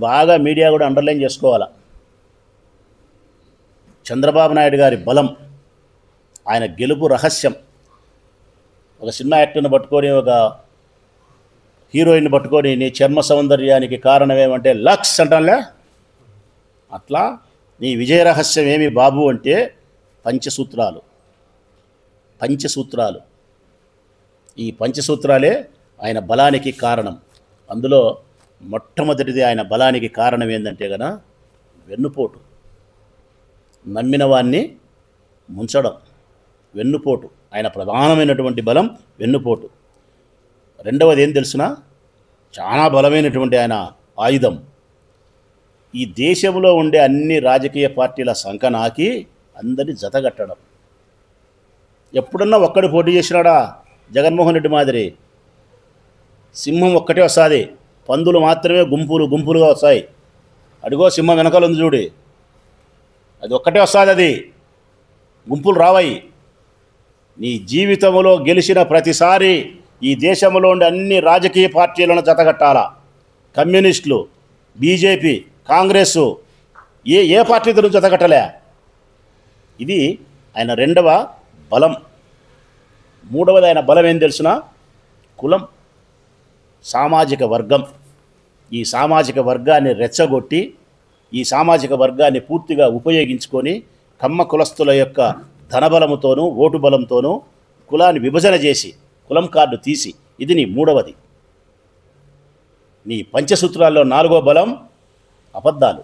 బాగా మీడియా కూడా అండర్లైన్ చేసుకోవాలా. చంద్రబాబు నాయుడు గారి బలం, ఆయన గెలుపు రహస్యం. ఒక సినిమా యాక్టర్ని పట్టుకొని, ఒక హీరోయిన్ పట్టుకొని నీ చర్మ సౌందర్యానికి కారణమేమంటే లక్స్ అంటానులే. అట్లా నీ విజయ రహస్యం ఏమి బాబు అంటే పంచసూత్రాలు. పంచసూత్రాలు, ఈ పంచసూత్రాలే ఆయన బలానికి కారణం. అందులో మొట్టమొదటిది ఆయన బలానికి కారణం ఏంటంటే గన వెన్నుపోటు. నమ్మిన వాన్ని ముంచడం, వెన్నుపోటు. ఆయన ప్రధానమైనటువంటి బలం వెన్నుపోటు. రెండవది ఏం తెలుసునా, చాలా బలమైనటువంటి ఆయన ఆయుధం, ఈ దేశంలో ఉండే అన్ని రాజకీయ పార్టీల సంకనాకి అందరినీ జతగట్టడం. ఎప్పుడన్నా ఒక్కడు పోటీ చేసినాడా? జగన్మోహన్ రెడ్డి మాదిరి సింహం ఒక్కటే వస్తుంది, పందులు మాత్రమే గుంపులు గుంపులుగా వస్తాయి. అడిగో సింహం వెనకాల ఉంది చూడు, అది ఒక్కటే వస్తుంది, అది గుంపులు రావాయి. నీ జీవితంలో గెలిచిన ప్రతిసారి ఈ దేశంలో ఉండే అన్ని రాజకీయ పార్టీలను జతగట్టాలా. కమ్యూనిస్టులు, బీజేపీ, కాంగ్రెస్, ఏ పార్టీతో జతగట్టలే. ఇది ఆయన రెండవ బలం. మూడవది ఆయన బలం ఏం తెలుసునా, కులం, సామాజిక వర్గం. ఈ సామాజిక వర్గాన్ని రెచ్చగొట్టి, ఈ సామాజిక వర్గాన్ని పూర్తిగా ఉపయోగించుకొని కమ్మ కులస్తుల యొక్క ధనబలముతోనూ ఓటు బలంతోనూ కులాన్ని విభజన చేసి కులం కార్డు తీసి, ఇది నీ మూడవది. నీ పంచసూత్రాల్లో నాలుగో బలం అబద్ధాలు.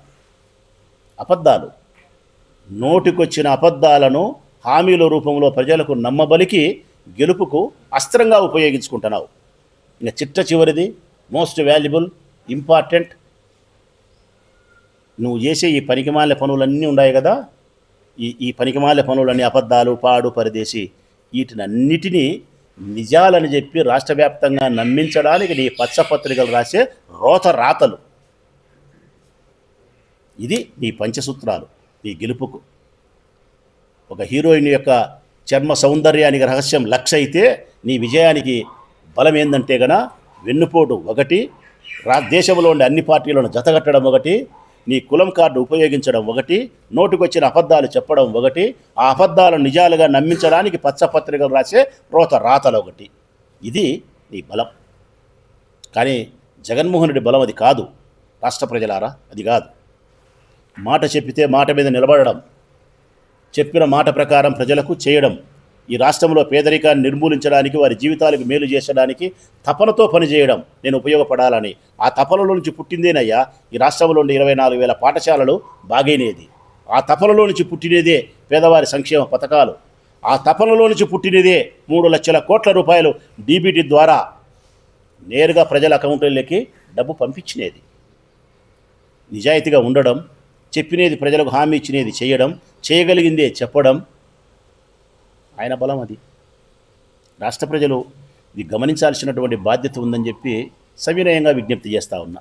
అబద్ధాలు, నోటికొచ్చిన అబద్ధాలను హామీల రూపంలో ప్రజలకు నమ్మబలికి గెలుపుకు అస్త్రంగా ఉపయోగించుకుంటున్నావు. ఇంకా చిట్ట చివరిది మోస్ట్ వాల్యుబుల్, ఇంపార్టెంట్, నువ్వు చేసే ఈ పనికిమాలిన పనులన్నీ ఉన్నాయి కదా, ఈ పనికిమాలిన పనులన్నీ అబద్ధాలు, పాడు, పరదేశి, వీటినన్నిటినీ నిజాలని చెప్పి రాష్ట్ర వ్యాప్తంగా నమ్మించడానికి నీ పచ్చపత్రికలు రాసే రోత రాతలు. ఇది నీ పంచసూత్రాలు నీ గెలుపుకు. ఒక హీరోయిన్ యొక్క చర్మ సౌందర్యానికి రహస్యం లక్ష్య అయితే, నీ విజయానికి బలం ఏందంటే గన వెన్నుపోటు ఒకటి, దేశంలో ఉండే అన్ని పార్టీలను జతగట్టడం ఒకటి, నీ కులం కార్డు ఉపయోగించడం ఒకటి, నోటికొచ్చిన అబద్ధాలు చెప్పడం ఒకటి, ఆ అబద్ధాలను నిజాలుగా నమ్మించడానికి పచ్చపత్రికలు రాసే రోత రాతలు ఒకటి. ఇది నీ బలం. కానీ జగన్మోహన్ రెడ్డి బలం అది కాదు. రాష్ట్ర ప్రజలారా, అది కాదు. మాట చెప్పితే మాట మీద నిలబడడం, చెప్పిన మాట ప్రకారం ప్రజలకు చేయడం, ఈ రాష్ట్రంలో పేదరికాన్ని నిర్మూలించడానికి, వారి జీవితాలకు మేలు చేసడానికి తపనతో పనిచేయడం, నేను ఉపయోగపడాలని. ఆ తపనలో నుంచి పుట్టిందేనయ్యా ఈ రాష్ట్రంలో ఉండే 24,000 పాఠశాలలు బాగైనది. ఆ తపనలో నుంచి పుట్టినదే పేదవారి సంక్షేమ పథకాలు. ఆ తపనలో నుంచి పుట్టినదే 3 లక్షల కోట్ల రూపాయలు డీబీటీ ద్వారా నేరుగా ప్రజల అకౌంట్లకి డబ్బు పంపించినది. నిజాయితీగా ఉండడం, చెప్పినది ప్రజలకు హామీ ఇచ్చినది చేయడం, చేయగలిగిందే చెప్పడం ఆయన బలం. అది రాష్ట్ర ప్రజలు ఇది గమనించాల్సినటువంటి బాధ్యత ఉందని చెప్పి సవినయంగా విజ్ఞప్తి చేస్తూ ఉన్నా.